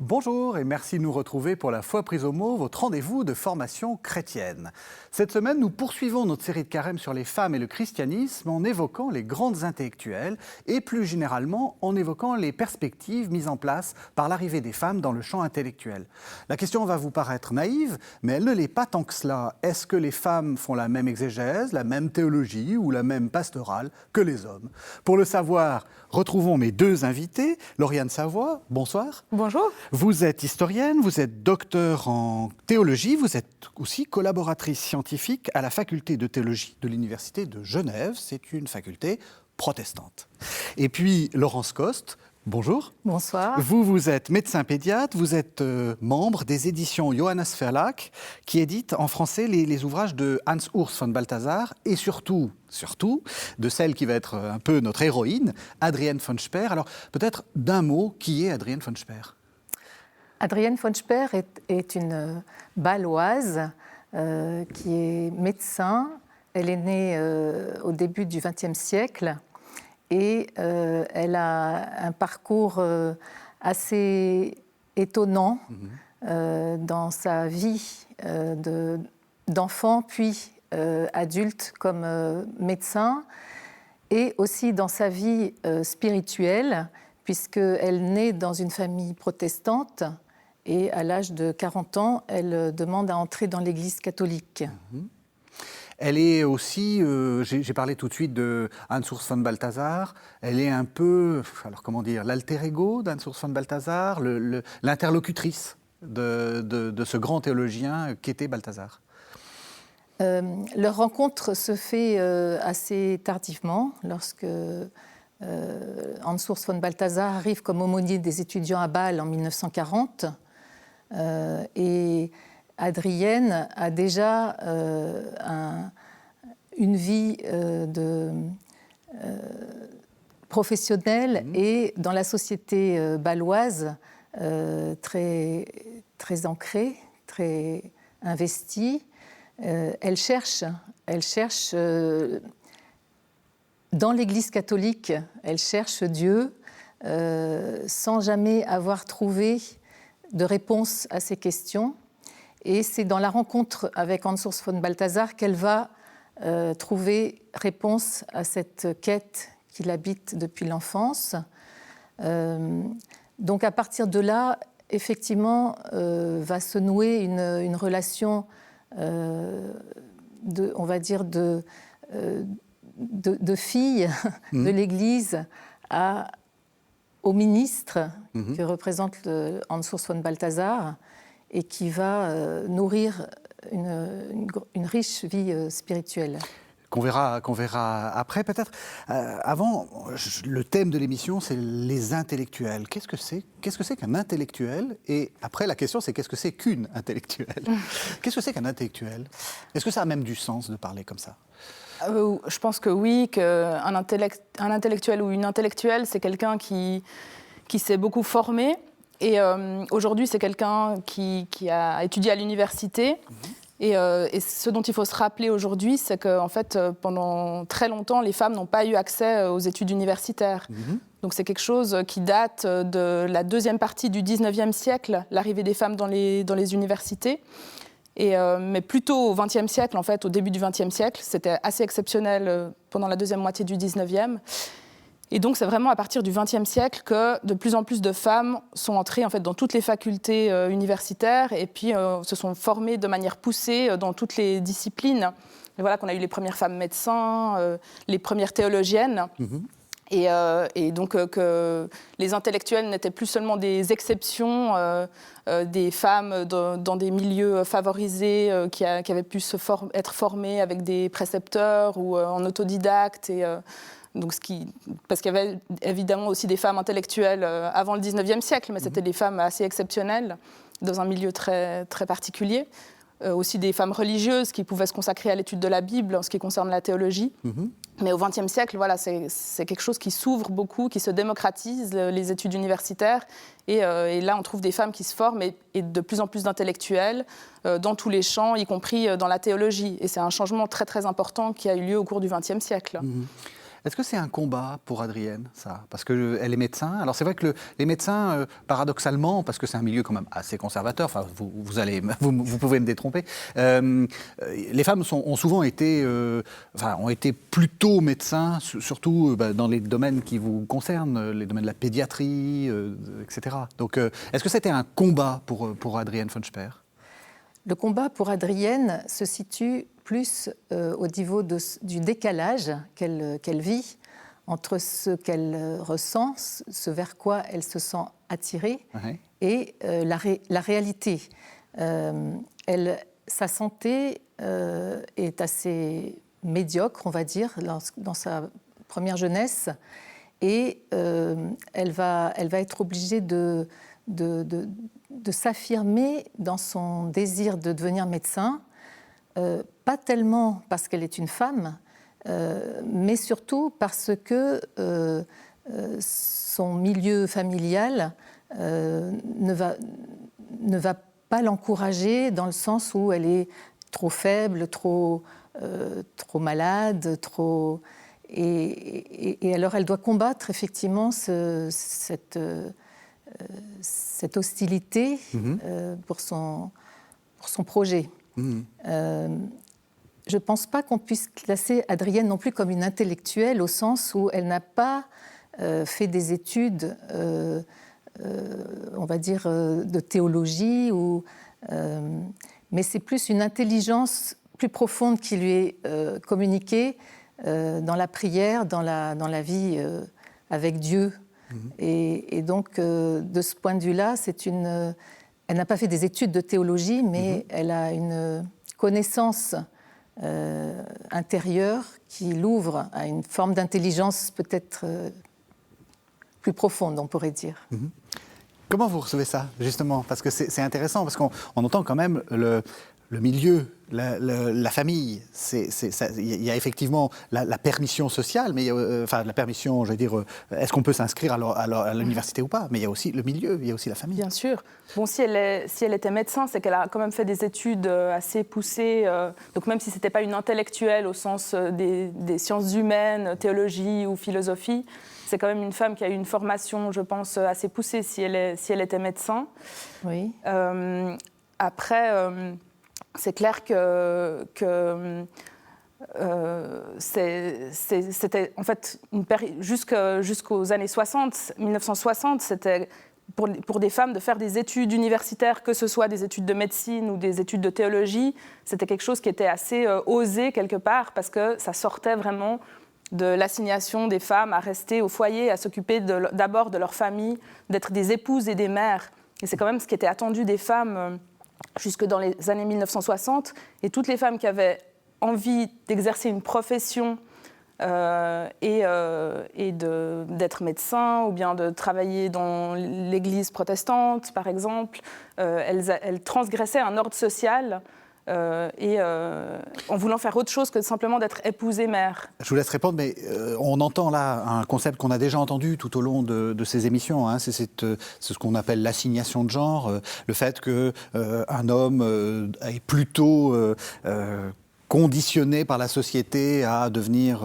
Bonjour et merci de nous retrouver pour la Foi prise au mot, votre rendez-vous de formation chrétienne. Cette semaine, nous poursuivons notre série de carême sur les femmes et le christianisme en évoquant les grandes intellectuelles et plus généralement en évoquant les perspectives mises en place par l'arrivée des femmes dans le champ intellectuel. La question va vous paraître naïve, mais elle ne l'est pas tant que cela. Est-ce que les femmes font la même exégèse, la même théologie ou la même pastorale que les hommes? Pour le savoir, retrouvons mes deux invités. Lauriane Savoie, bonsoir. Bonjour. Vous êtes historienne, vous êtes docteur en théologie, vous êtes aussi collaboratrice scientifique à la faculté de théologie de l'Université de Genève. C'est une faculté protestante. Et puis Laurence Coste, bonjour. Bonsoir. Vous êtes médecin pédiatre, vous êtes membre des éditions Johannes Verlag, qui édite en français les ouvrages de Hans Urs von Balthasar et surtout de celle qui va être un peu notre héroïne, Adrienne von Speer. Alors peut-être d'un mot, qui est Adrienne von Speer ? Adrienne von Speer est une Bâloise qui est médecin. Elle est née au début du XXe siècle et elle a un parcours assez étonnant dans sa vie d'enfant puis adulte comme médecin et aussi dans sa vie spirituelle puisqu'elle naît dans une famille protestante. Et à l'âge de 40 ans, elle demande à entrer dans l'Église catholique. Elle est aussi, j'ai parlé tout de suite de Hans Urs von Balthasar, elle est un peu, alors comment dire, l'alter ego d'Hans Urs von Balthasar, l'interlocutrice de ce grand théologien qu'était Balthasar. Leur rencontre se fait assez tardivement, lorsque Hans Urs von Balthasar arrive comme aumônier des étudiants à Bâle en 1940. Et Adrienne a déjà une vie professionnelle et dans la société bâloise très, très ancrée, très investie. Elle cherche dans l'Église catholique, elle cherche Dieu sans jamais avoir trouvé de réponse à ces questions. Et c'est dans la rencontre avec Hans Urs von Balthasar qu'elle va trouver réponse à cette quête qui l'habite depuis l'enfance. Donc à partir de là, effectivement, va se nouer une relation, on va dire, de fille de l'Église au ministre que représente Hans Urs von Balthasar et qui va nourrir une riche vie spirituelle. Qu'on verra après peut-être. Avant, le thème de l'émission, c'est les intellectuels. Qu'est-ce que c'est qu'un intellectuel? Et après, la question, c'est qu'est-ce que c'est qu'une intellectuelle? Qu'est-ce que c'est qu'un intellectuel? Est-ce que ça a même du sens de parler comme ça? Je pense que oui, qu'un intellectuel ou une intellectuelle, c'est quelqu'un qui s'est beaucoup formé. Et aujourd'hui, c'est quelqu'un qui a étudié à l'université. Et ce dont il faut se rappeler aujourd'hui, c'est qu'en fait, pendant très longtemps, les femmes n'ont pas eu accès aux études universitaires. Donc c'est quelque chose qui date de la deuxième partie du XIXe siècle, l'arrivée des femmes dans les universités. Mais plutôt au XXe siècle, en fait, au début du XXe siècle, c'était assez exceptionnel pendant la deuxième moitié du XIXe. Et donc, c'est vraiment à partir du XXe siècle que de plus en plus de femmes sont entrées en fait, dans toutes les facultés universitaires et puis se sont formées de manière poussée dans toutes les disciplines. Et voilà qu'on a eu les premières femmes médecins, les premières théologiennes. Et donc que les intellectuels n'étaient plus seulement des exceptions, des femmes dans des milieux favorisés qui avaient pu être formées avec des précepteurs ou en autodidacte. Donc parce qu'il y avait évidemment aussi des femmes intellectuelles avant le 19e siècle, mais c'était des femmes assez exceptionnelles dans un milieu très, très particulier. aussi des femmes religieuses qui pouvaient se consacrer à l'étude de la Bible en ce qui concerne la théologie. Mais au XXe siècle, voilà, c'est quelque chose qui s'ouvre beaucoup, qui se démocratise, les études universitaires. Et là, on trouve des femmes qui se forment et de plus en plus d'intellectuels dans tous les champs, y compris dans la théologie. Et c'est un changement très, très important qui a eu lieu au cours du XXe siècle. Est-ce que c'est un combat pour Adrienne, ça? Parce qu'elle est médecin. Alors c'est vrai que les médecins, paradoxalement, parce que c'est un milieu quand même assez conservateur, enfin vous pouvez me détromper, les femmes ont souvent été, ont été plutôt médecins, surtout dans les domaines qui vous concernent, les domaines de la pédiatrie, etc. Donc est-ce que c'était un combat pour Adrienne von Speer? Le combat pour Adrienne se situe plus au niveau du décalage qu'elle vit entre ce qu'elle ressent, ce vers quoi elle se sent attirée, et la réalité. Sa santé est assez médiocre, on va dire, dans sa première jeunesse, et elle va être obligée de s'affirmer dans son désir de devenir médecin, pas tellement parce qu'elle est une femme, mais surtout parce que son milieu familial ne va pas l'encourager dans le sens où elle est trop faible, trop malade, et alors elle doit combattre effectivement cette hostilité pour son projet. Je ne pense pas qu'on puisse classer Adrienne non plus comme une intellectuelle au sens où elle n'a pas fait des études, on va dire, de théologie, mais c'est plus une intelligence plus profonde qui lui est communiquée dans la prière, dans la vie avec Dieu. Et donc, de ce point de vue-là, elle n'a pas fait des études de théologie, mais elle a une connaissance intérieure qui l'ouvre à une forme d'intelligence peut-être plus profonde, on pourrait dire. Comment vous recevez ça, justement? Parce que c'est intéressant, parce qu'on entend quand même le milieu, la famille. Il y a effectivement la permission sociale, mais la permission, je veux dire, est-ce qu'on peut s'inscrire à l'université ou pas? Mais il y a aussi le milieu, il y a aussi la famille. Bien sûr. Bon, si elle était médecin, c'est qu'elle a quand même fait des études assez poussées. Donc même si ce n'était pas une intellectuelle au sens des sciences humaines, théologie ou philosophie, c'est quand même une femme qui a eu une formation, je pense, assez poussée si elle était médecin. Oui. Après, c'est clair que c'était en fait une période jusqu'aux années 60, 1960, c'était pour des femmes de faire des études universitaires, que ce soit des études de médecine ou des études de théologie, c'était quelque chose qui était assez osé quelque part parce que ça sortait vraiment de l'assignation des femmes à rester au foyer, à s'occuper d'abord de leur famille, d'être des épouses et des mères. Et c'est quand même ce qui était attendu des femmes jusque dans les années 1960. Et toutes les femmes qui avaient envie d'exercer une profession d'être médecin ou bien de travailler dans l'église protestante, par exemple, elles transgressaient un ordre social en voulant faire autre chose que simplement d'être épouse et mère. Je vous laisse répondre, mais on entend là un concept qu'on a déjà entendu tout au long de ces émissions. Hein, c'est ce qu'on appelle l'assignation de genre, le fait qu'un homme est plutôt conditionné par la société à devenir,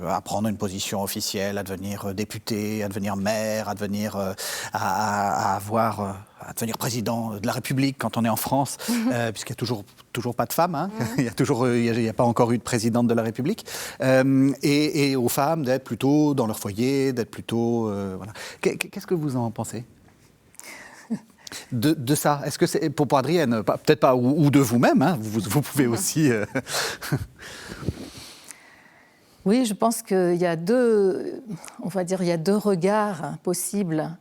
à prendre une position officielle, à devenir député, à devenir maire, à devenir, à devenir président de la République quand on est en France, puisqu'il n'y a toujours pas de femmes, hein. Il n'y a pas encore eu de présidente de la République, et aux femmes d'être plutôt dans leur foyer, d'être plutôt, voilà. Qu'est-ce que vous en pensez ? De ça, est-ce que c'est pour Adrienne, peut-être pas, ou de vous-même, hein, vous pouvez aussi. Oui, je pense qu'il y a deux regards possibles,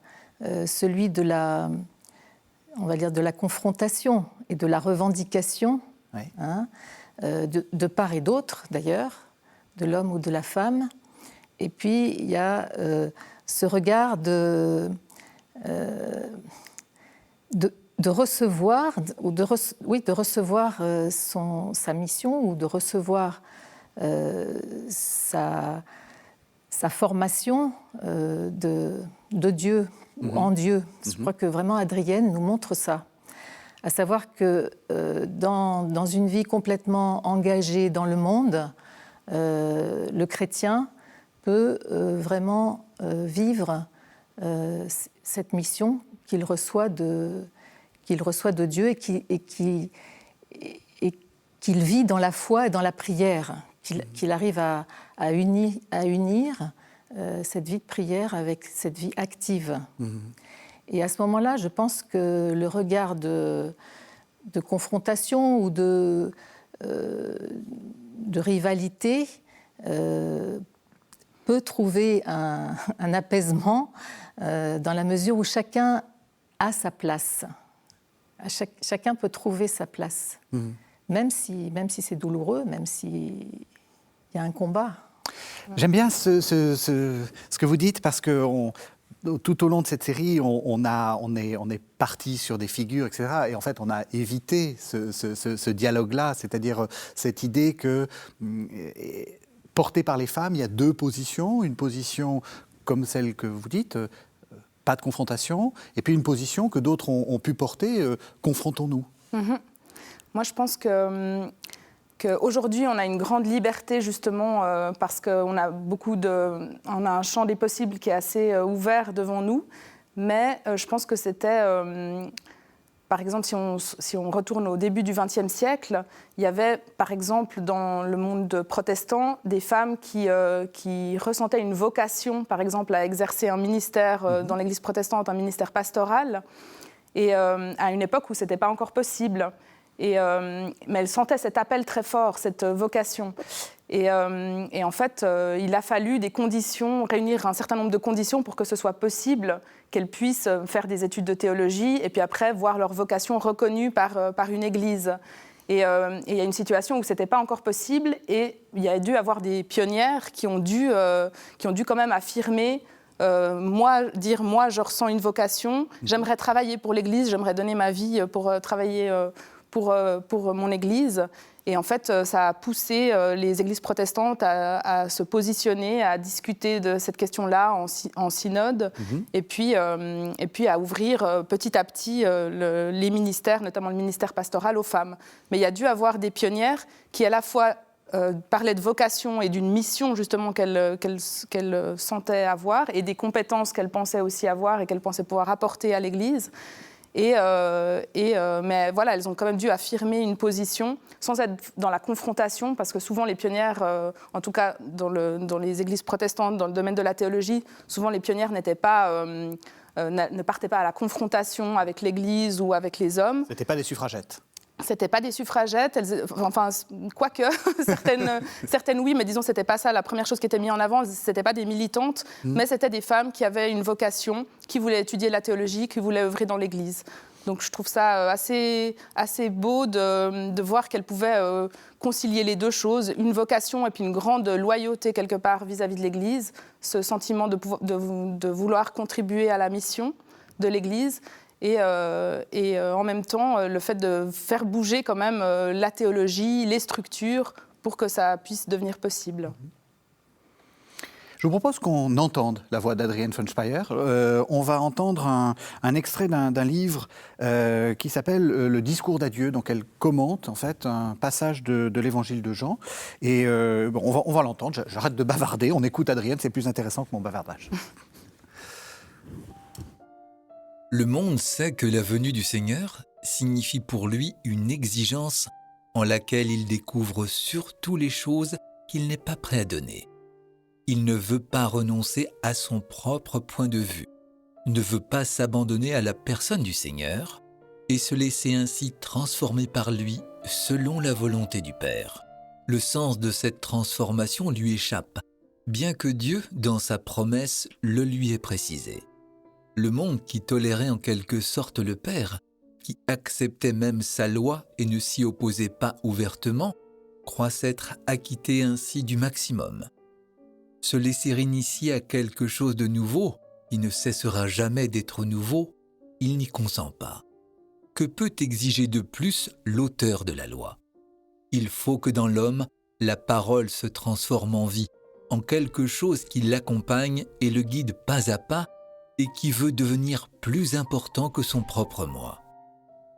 celui de la confrontation et de la revendication, oui. Hein, de part et d'autre d'ailleurs, de l'homme ou de la femme, et puis il y a ce regard de de recevoir, de recevoir sa mission ou de recevoir sa formation de Dieu ou en Dieu. Je crois que vraiment Adrienne nous montre ça. À savoir que dans une vie complètement engagée dans le monde, le chrétien peut vraiment vivre cette mission qu'il reçoit de Dieu et qu'il vit dans la foi et dans la prière, qu'il arrive à unir cette vie de prière avec cette vie active. Et à ce moment-là, je pense que le regard de confrontation ou de rivalité peut trouver un apaisement dans la mesure où chacun a sa place. Chacun peut trouver sa place, même si c'est douloureux, même s'il y a un combat. J'aime bien ce que vous dites parce que tout au long de cette série, on est parti sur des figures, etc. Et en fait, on a évité ce dialogue-là, c'est-à-dire cette idée que, portée par les femmes, il y a deux positions. Une position comme celle que vous dites, pas de confrontation, et puis une position que d'autres ont pu porter, confrontons-nous. Moi, je pense qu'aujourd'hui, on a une grande liberté, justement, parce qu'on a on a un champ des possibles qui est assez ouvert devant nous. Mais je pense que c'était, par exemple, si on retourne au début du XXe siècle, il y avait, par exemple, dans le monde protestant, des femmes qui ressentaient une vocation, par exemple, à exercer un ministère dans l'Église protestante, un ministère pastoral, et à une époque où ce n'était pas encore possible. Mais elle sentait cet appel très fort, cette vocation. Et en fait, il a fallu réunir un certain nombre de conditions pour que ce soit possible qu'elles puissent faire des études de théologie et puis après voir leur vocation reconnue par une église. Et il y a une situation où ce n'était pas encore possible et il y a dû avoir des pionnières qui ont dû quand même affirmer moi, je ressens une vocation, j'aimerais travailler pour l'Église, j'aimerais donner ma vie pour travailler pour mon Église. Et en fait, ça a poussé les églises protestantes à se positionner, à discuter de cette question-là en synode, et puis à ouvrir petit à petit les ministères, notamment le ministère pastoral, aux femmes. Mais il y a dû avoir des pionnières qui, à la fois, parlaient de vocation et d'une mission, justement, qu'elles sentaient avoir, et des compétences qu'elles pensaient aussi avoir et qu'elles pensaient pouvoir apporter à l'Église. Mais voilà, elles ont quand même dû affirmer une position sans être dans la confrontation, parce que souvent les pionnières, en tout cas dans les églises protestantes, dans le domaine de la théologie, souvent les pionnières ne partaient pas à la confrontation avec l'Église ou avec les hommes. C'était pas des suffragettes. C'était pas des suffragettes, quoique, certaines oui, mais disons c'était pas ça. La première chose qui était mise en avant, c'était pas des militantes, mais c'était des femmes qui avaient une vocation, qui voulaient étudier la théologie, qui voulaient œuvrer dans l'Église. Donc je trouve ça assez beau de voir qu'elles pouvaient concilier les deux choses, une vocation et puis une grande loyauté quelque part vis-à-vis de l'Église, ce sentiment de vouloir contribuer à la mission de l'Église. Et en même temps, le fait de faire bouger quand même la théologie, les structures, pour que ça puisse devenir possible. Je vous propose qu'on entende la voix d'Adrienne von Speyer. On va entendre un extrait d'un livre qui s'appelle « Le discours d'adieu ». Donc elle commente en fait un passage de l'évangile de Jean. Et on va l'entendre. J'arrête de bavarder. On écoute Adrienne, c'est plus intéressant que mon bavardage. Le monde sait que la venue du Seigneur signifie pour lui une exigence en laquelle il découvre surtout les choses qu'il n'est pas prêt à donner. Il ne veut pas renoncer à son propre point de vue, ne veut pas s'abandonner à la personne du Seigneur et se laisser ainsi transformer par lui selon la volonté du Père. Le sens de cette transformation lui échappe, bien que Dieu, dans sa promesse, le lui ait précisé. Le monde qui tolérait en quelque sorte le Père, qui acceptait même sa loi et ne s'y opposait pas ouvertement, croit s'être acquitté ainsi du maximum. Se laisser initier à quelque chose de nouveau, qui ne cessera jamais d'être nouveau, il n'y consent pas. que peut exiger de plus l'auteur de la loi? Il faut que dans l'homme, la parole se transforme en vie, en quelque chose qui l'accompagne et le guide pas à pas et qui veut devenir plus important que son propre moi.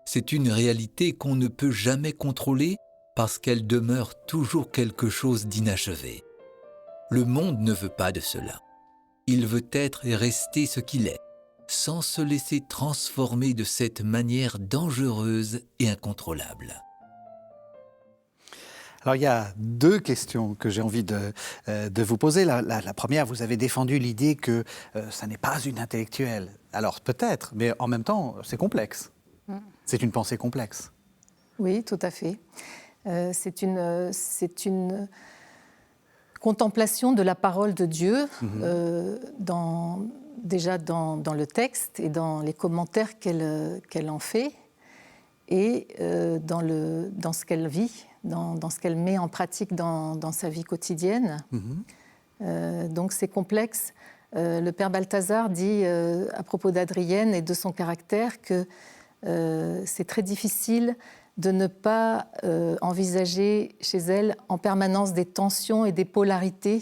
C'est une réalité qu'on ne peut jamais contrôler parce qu'elle demeure toujours quelque chose d'inachevé. Le monde ne veut pas de cela. Il veut être et rester ce qu'il est, sans se laisser transformer de cette manière dangereuse et incontrôlable. Alors, il y a deux questions que j'ai envie de vous poser. La première, vous avez défendu l'idée que ça n'est pas une intellectuelle. Alors, peut-être, mais en même temps, c'est complexe. C'est une pensée complexe. Oui, tout à fait. C'est une contemplation de la parole de Dieu, déjà dans le texte et dans les commentaires qu'elle en fait, et dans ce qu'elle vit, dans ce qu'elle met en pratique dans sa vie quotidienne. Donc c'est complexe. Le père Balthazar dit à propos d'Adrienne et de son caractère que c'est très difficile de ne pas envisager chez elle en permanence des tensions et des polarités,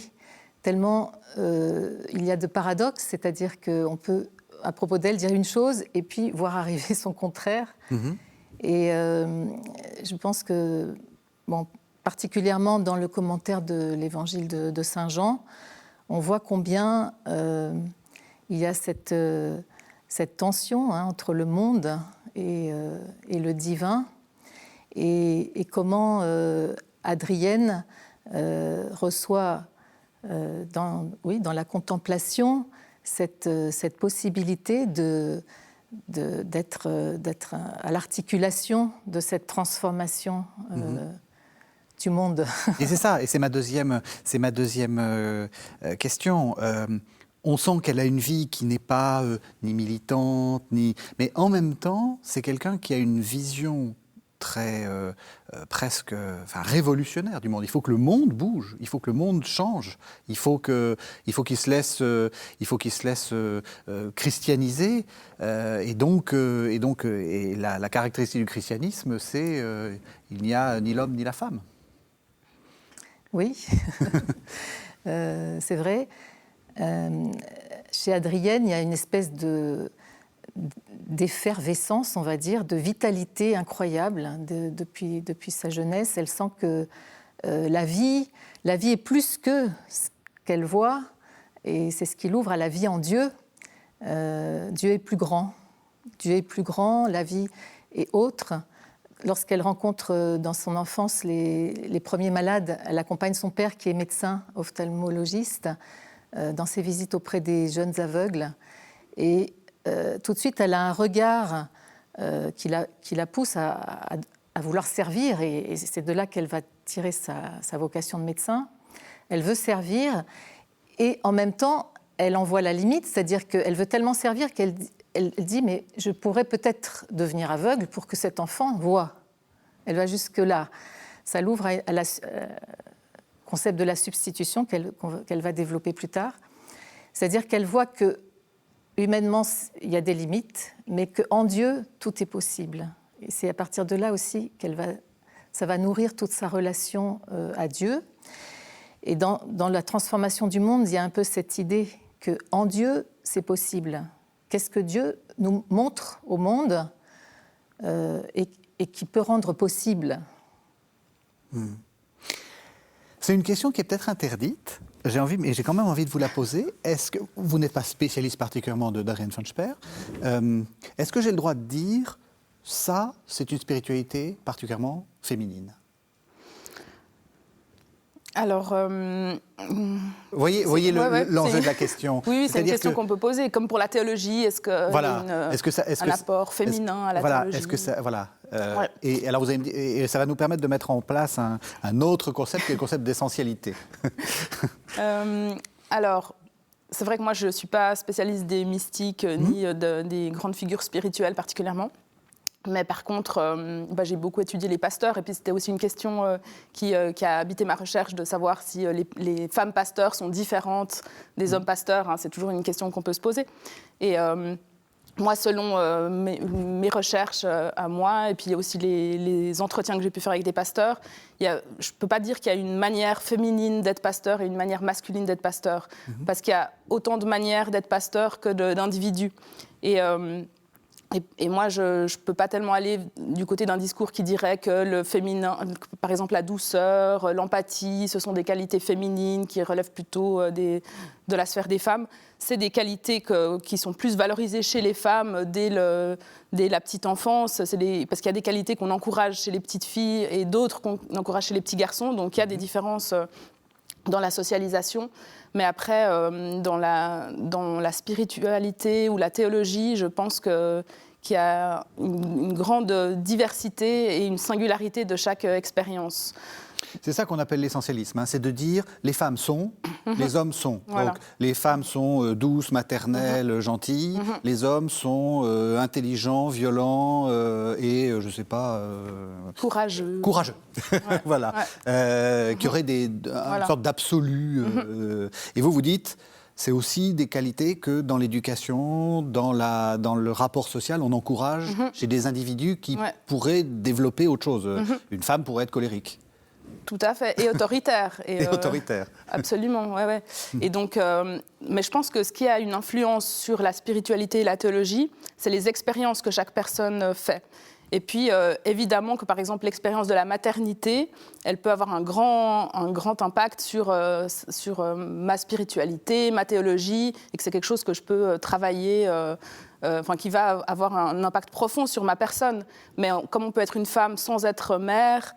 tellement il y a de paradoxes, c'est-à-dire qu'on peut, à propos d'elle, dire une chose et puis voir arriver son contraire. Et je pense que, particulièrement dans le commentaire de l'évangile de Saint Jean, on voit combien il y a cette tension entre le monde et le divin, et comment Adrienne reçoit dans la contemplation cette possibilité d'être à l'articulation de cette transformation du monde. Et c'est ça, et c'est ma deuxième question. On sent qu'elle a une vie qui n'est pas ni militante, mais en même temps, c'est quelqu'un qui a une vision très presque révolutionnaire du monde. Il faut que le monde bouge, il faut que le monde change, il faut qu'il se laisse christianiser. Et la caractéristique du christianisme, c'est il n'y a ni l'homme ni la femme. Oui, c'est vrai. Chez Adrienne, il y a une espèce d'effervescence, on va dire, de vitalité incroyable depuis sa jeunesse. Elle sent que la vie est plus que ce qu'elle voit, et c'est ce qui l'ouvre à la vie en Dieu. Dieu est plus grand. Dieu est plus grand, la vie est autre. Lorsqu'elle rencontre dans son enfance les premiers malades, elle accompagne son père qui est médecin ophtalmologiste dans ses visites auprès des jeunes aveugles. Et tout de suite, elle a un regard qui la pousse à vouloir servir, et c'est de là qu'elle va tirer sa vocation de médecin. Elle veut servir, et en même temps, elle en voit la limite, c'est-à-dire qu'elle veut tellement servir qu'elle dit « mais je pourrais peut-être devenir aveugle pour que cet enfant voie ». Elle va jusque-là. Ça l'ouvre à la concept de la substitution qu'elle va développer plus tard. C'est-à-dire qu'elle voit que humainement, il y a des limites, mais qu'en Dieu, tout est possible. Et c'est à partir de là aussi ça va nourrir toute sa relation à Dieu. Et dans la transformation du monde, il y a un peu cette idée qu'en Dieu, c'est possible. Qu'est-ce que Dieu nous montre au monde et qui peut rendre possible? C'est une question qui est peut-être interdite, mais j'ai quand même envie de vous la poser. Est-ce que vous n'êtes pas spécialiste particulièrement d'Adrienne von Sperr, est-ce que j'ai le droit de dire ça, c'est une spiritualité particulièrement féminine? Alors, voyez l'enjeu de la question. Oui, c'est une question qu'on peut poser. Comme pour la théologie, est-ce qu'il y a un apport féminin à la théologie? Et alors, vous allez me dire, et ça va nous permettre de mettre en place un autre concept, qui est le concept d'essentialité. Alors, c'est vrai que moi, je ne suis pas spécialiste des mystiques, ni des grandes figures spirituelles particulièrement. Mais par contre, j'ai beaucoup étudié les pasteurs, et puis c'était aussi une question qui a habité ma recherche, de savoir si les femmes pasteurs sont différentes des hommes pasteurs. Hein, c'est toujours une question qu'on peut se poser. Et moi, selon mes recherches à moi, et puis aussi les entretiens que j'ai pu faire avec des pasteurs, je ne peux pas dire qu'il y a une manière féminine d'être pasteur et une manière masculine d'être pasteur, parce qu'il y a autant de manières d'être pasteur que d'individus. Et moi, je ne peux pas tellement aller du côté d'un discours qui dirait que le féminin, par exemple la douceur, l'empathie, ce sont des qualités féminines qui relèvent plutôt de la sphère des femmes. C'est des qualités qui sont plus valorisées chez les femmes dès la petite enfance. Parce qu'il y a des qualités qu'on encourage chez les petites filles et d'autres qu'on encourage chez les petits garçons. Donc il y a des différences dans la socialisation. Mais après, dans la spiritualité ou la théologie, je pense qu'il y a une grande diversité et une singularité de chaque expérience. C'est ça qu'on appelle l'essentialisme, hein, c'est de dire les femmes sont, les hommes sont. Voilà. Donc les femmes sont douces, maternelles, gentilles, les hommes sont intelligents, violents et, je ne sais pas... Courageux. Courageux, Ouais. voilà. Ouais. Qui aurait une sorte d'absolu. Et vous dites... C'est aussi des qualités que dans l'éducation, dans le rapport social, on encourage chez des individus qui pourraient développer autre chose. Une femme pourrait être colérique. Tout à fait, et autoritaire. Et autoritaire. Absolument, ouais. Et donc, mais je pense que ce qui a une influence sur la spiritualité et la théologie, c'est les expériences que chaque personne fait. Et puis, évidemment que, par exemple, l'expérience de la maternité, elle peut avoir un grand impact sur ma spiritualité, ma théologie, et que c'est quelque chose que je peux travailler, qui va avoir un impact profond sur ma personne. Mais comme on peut être une femme sans être mère,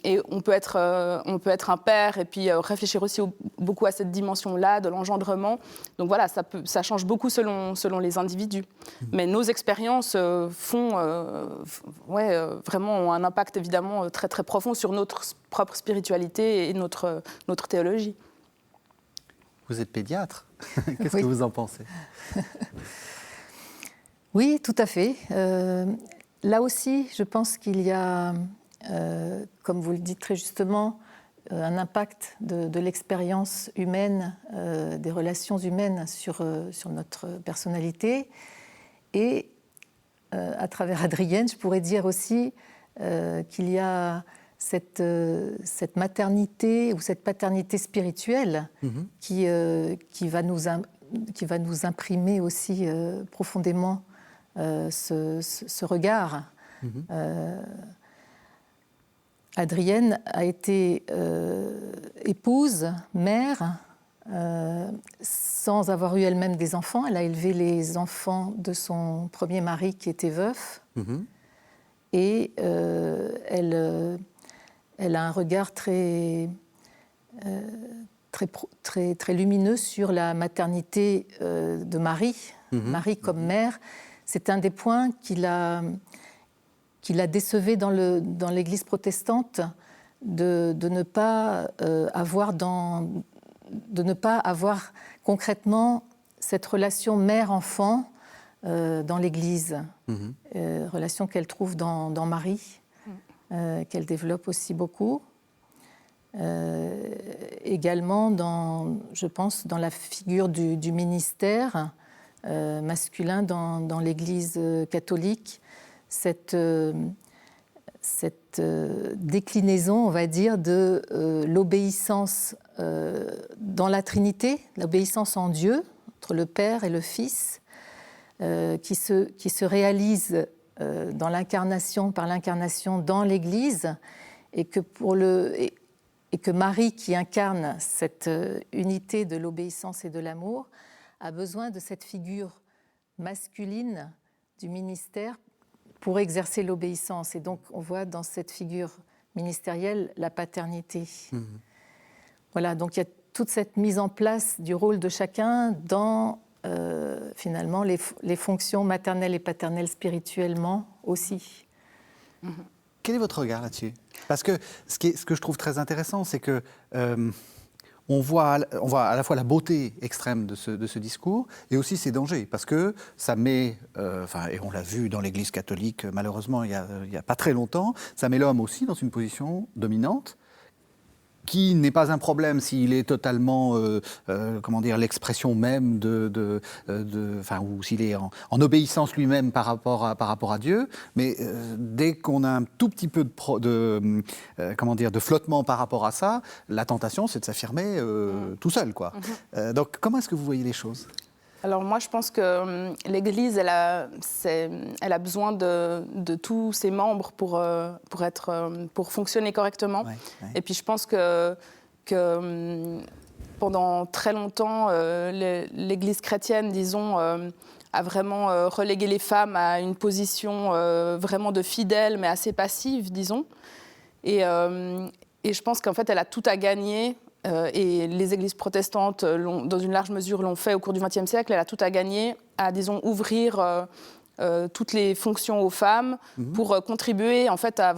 et on peut être un père, et puis réfléchir aussi beaucoup à cette dimension-là de l'engendrement. Donc voilà, ça change beaucoup selon les individus. Mais nos expériences vraiment ont un impact évidemment très très profond sur notre propre spiritualité et notre théologie. Vous êtes pédiatre. Qu'est-ce que vous en pensez ? Oui, tout à fait. Là aussi, je pense qu'il y a, comme vous le dites très justement, un impact de l'expérience humaine, des relations humaines sur notre personnalité. Et à travers Adrienne, je pourrais dire aussi qu'il y a cette maternité ou cette paternité spirituelle qui va nous imprimer aussi profondément ce regard. Adrienne a été épouse, mère, sans avoir eu elle-même des enfants. Elle a élevé les enfants de son premier mari qui était veuf. Et elle a un regard très lumineux sur la maternité de Marie. Marie comme mère. C'est un des points qui la décevait dans l'Église protestante, de ne pas avoir concrètement cette relation mère-enfant dans l'Église, relation qu'elle trouve dans Marie, qu'elle développe aussi beaucoup. Également, je pense, dans la figure du ministère masculin dans l'Église catholique, cette déclinaison, on va dire, de l'obéissance dans la Trinité, l'obéissance en Dieu, entre le Père et le Fils, qui se réalise par l'incarnation dans l'Église, et que Marie, qui incarne cette unité de l'obéissance et de l'amour, a besoin de cette figure masculine du ministère pour exercer l'obéissance. Et donc, on voit dans cette figure ministérielle la paternité. Voilà, donc il y a toute cette mise en place du rôle de chacun dans, finalement, les fonctions maternelles et paternelles spirituellement aussi. Quel est votre regard là-dessus ? Parce que ce que je trouve très intéressant, c'est que on voit à la fois la beauté extrême de ce discours et aussi ses dangers, parce que ça met, et on l'a vu dans l'Église catholique malheureusement il y a pas très longtemps, ça met l'homme aussi dans une position dominante qui n'est pas un problème s'il est totalement, l'expression même ou s'il est en obéissance lui-même par rapport à Dieu. Mais dès qu'on a un tout petit peu de flottement par rapport à ça, la tentation, c'est de s'affirmer tout seul, quoi. Donc, comment est-ce que vous voyez les choses ? Alors moi, je pense que l'Église, elle a besoin de tous ses membres pour fonctionner correctement. Ouais, ouais. Et puis je pense que pendant très longtemps, l'Église chrétienne, disons, a vraiment relégué les femmes à une position vraiment de fidèles, mais assez passive, disons. Et je pense qu'en fait, elle a tout à gagner. Et les églises protestantes, dans une large mesure, l'ont fait au cours du XXe siècle. Elle a tout à gagner à, disons, ouvrir toutes les fonctions aux femmes pour contribuer, en fait, à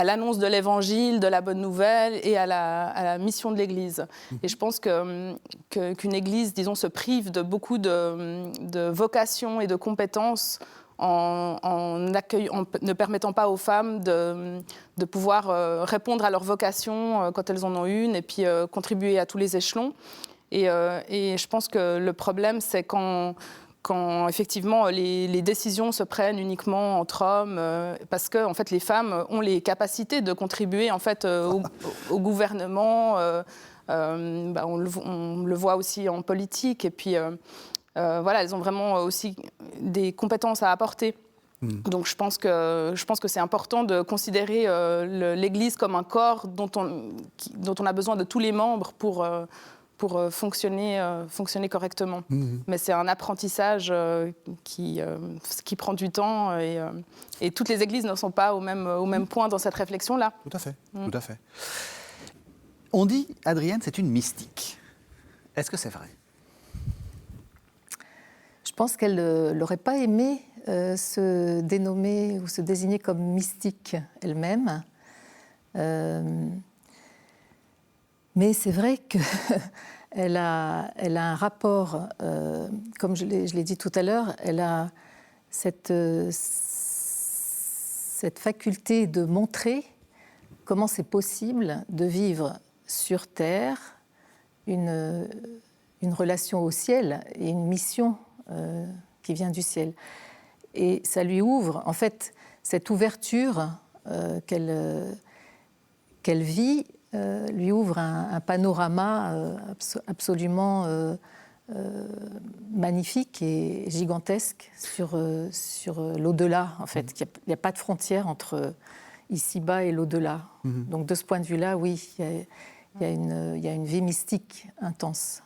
l'annonce de l'Évangile, de la bonne nouvelle et à la mission de l'Église. Et je pense qu'une Église, disons, se prive de beaucoup de vocations et de compétences en ne permettant pas aux femmes de pouvoir répondre à leur vocation quand elles en ont une et puis contribuer à tous les échelons. Et je pense que le problème, c'est quand effectivement les décisions se prennent uniquement entre hommes, parce que en fait, les femmes ont les capacités de contribuer en fait, au gouvernement. On le voit aussi en politique. Et puis... elles ont vraiment aussi des compétences à apporter. Donc je pense que c'est important de considérer l'Église comme un corps dont on a besoin de tous les membres pour fonctionner correctement. Mais c'est un apprentissage qui prend du temps et toutes les Églises ne sont pas au même point dans cette réflexion-là. Tout à fait, tout à fait. On dit, Adrienne, c'est une mystique. Est-ce que c'est vrai ? Je pense qu'elle n'aurait pas aimé se dénommer ou se désigner comme mystique elle-même. Mais c'est vrai qu'elle a un rapport, comme je l'ai dit tout à l'heure, elle a cette faculté de montrer comment c'est possible de vivre sur Terre une relation au ciel et une mission qui vient du ciel. Et ça lui ouvre, en fait, cette ouverture qu'elle vit, lui ouvre un panorama absolument magnifique et gigantesque sur l'au-delà, en fait. Il n'y a pas de frontière entre ici-bas et l'au-delà. Donc, de ce point de vue-là, oui, il y a une vie mystique intense.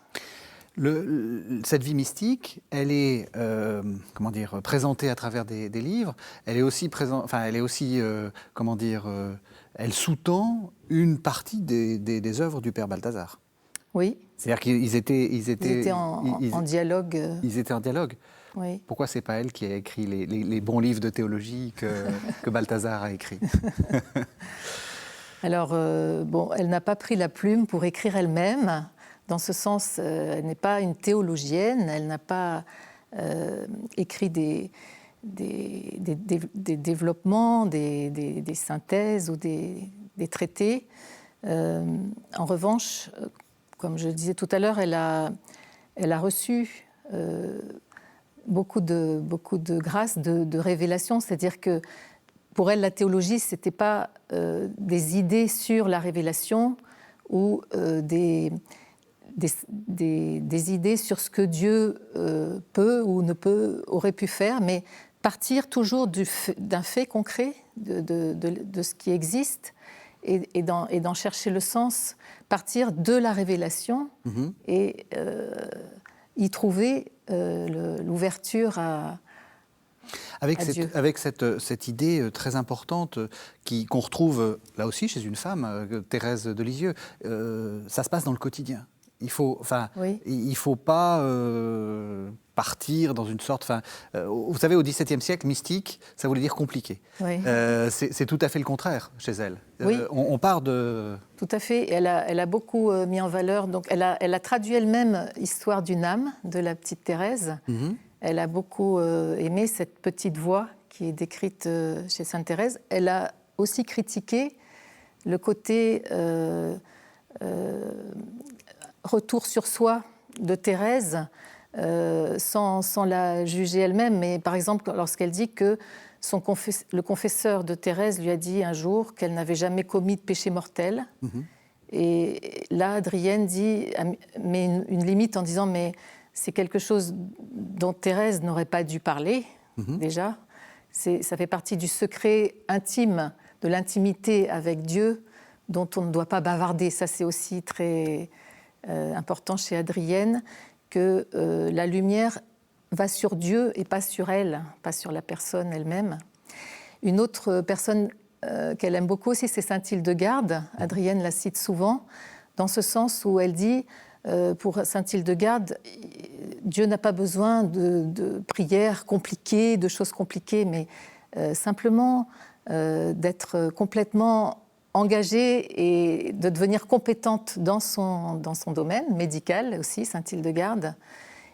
Cette vie mystique, elle est présentée à travers des livres. Elle est aussi elle sous-tend une partie des œuvres du père Balthazar. Oui. C'est-à-dire qu'ils étaient en dialogue. Ils étaient en dialogue. Oui. Pourquoi c'est pas elle qui a écrit les bons livres de théologie que Balthazar a écrits? Alors, elle n'a pas pris la plume pour écrire elle-même. Dans ce sens, elle n'est pas une théologienne, elle n'a pas écrit des développements, des synthèses ou des traités. En revanche, comme je le disais tout à l'heure, elle a reçu beaucoup de grâces, de révélations, c'est-à-dire que pour elle, la théologie, ce n'était pas des idées sur la révélation ou des idées sur ce que Dieu peut ou ne peut, aurait pu faire, mais partir toujours d'un fait concret, de ce qui existe, et d'en chercher le sens, partir de la révélation et y trouver l'ouverture à Dieu. Avec cette idée très importante qu'on retrouve là aussi chez une femme, Thérèse de Lisieux, ça se passe dans le quotidien. Il faut pas partir dans une sorte... vous savez, au XVIIe siècle, mystique, ça voulait dire compliqué. Oui. C'est tout à fait le contraire chez elle. Oui. On part de... Tout à fait. Elle a beaucoup mis en valeur... Donc, elle a traduit elle-même Histoire d'une âme de la petite Thérèse. Elle a beaucoup aimé cette petite voix qui est décrite chez Sainte Thérèse. Elle a aussi critiqué le côté... retour sur soi de Thérèse, sans la juger elle-même, mais par exemple lorsqu'elle dit que le confesseur de Thérèse lui a dit un jour qu'elle n'avait jamais commis de péché mortel. Et là, Adrienne met une limite en disant mais c'est quelque chose dont Thérèse n'aurait pas dû parler, déjà. Ça fait partie du secret intime, de l'intimité avec Dieu, dont on ne doit pas bavarder. Ça, c'est aussi très important chez Adrienne, que la lumière va sur Dieu et pas sur elle, pas sur la personne elle-même. Une autre personne qu'elle aime beaucoup aussi, c'est Sainte Hildegarde. Adrienne la cite souvent, dans ce sens où elle dit, pour Sainte Hildegarde, Dieu n'a pas besoin de prières compliquées, de choses compliquées, mais simplement d'être complètement engagée et de devenir compétente dans son domaine médical aussi, Sainte Hildegarde,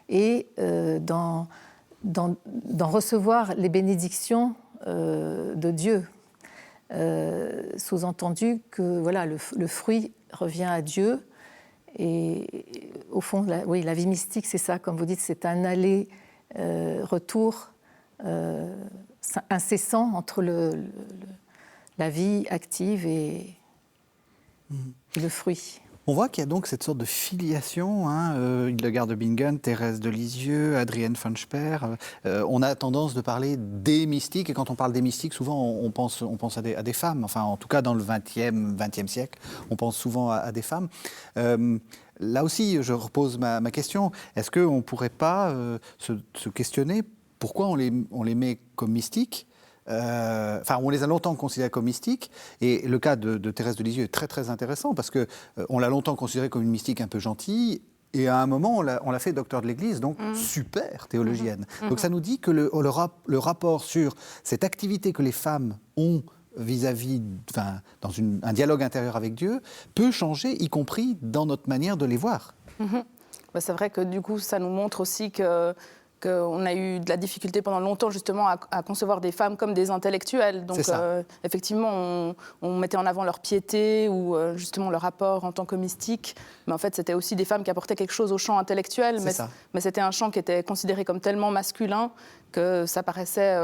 et d'en recevoir les bénédictions de Dieu. Sous-entendu que voilà, le fruit revient à Dieu. Et au fond, la vie mystique, c'est ça, comme vous dites, c'est un aller-retour incessant entre la vie active et le fruit. On voit qu'il y a donc cette sorte de filiation, Hildegarde de Bingen, Thérèse de Lisieux, Adrienne von Speer. On a tendance de parler des mystiques, et quand on parle des mystiques, souvent on pense à des femmes. Enfin, en tout cas, dans le XXe siècle, on pense souvent à des femmes. Là aussi, je repose ma question. Est-ce qu'on ne pourrait pas se questionner pourquoi on les met comme mystiques ? On les a longtemps considérés comme mystiques, et le cas de Thérèse de Lisieux est très très intéressant parce qu'on l'a longtemps considérée comme une mystique un peu gentille, et à un moment on l'a fait docteur de l'Église, donc super théologienne. Donc ça nous dit que le rapport sur cette activité que les femmes ont vis-à-vis, dans un dialogue intérieur avec Dieu, peut changer, y compris dans notre manière de les voir. C'est vrai que du coup ça nous montre aussi qu'on a eu de la difficulté pendant longtemps justement à concevoir des femmes comme des intellectuelles. Donc effectivement, on mettait en avant leur piété ou justement leur rapport en tant que mystique. Mais en fait, c'était aussi des femmes qui apportaient quelque chose au champ intellectuel. Mais c'était un champ qui était considéré comme tellement masculin que ça paraissait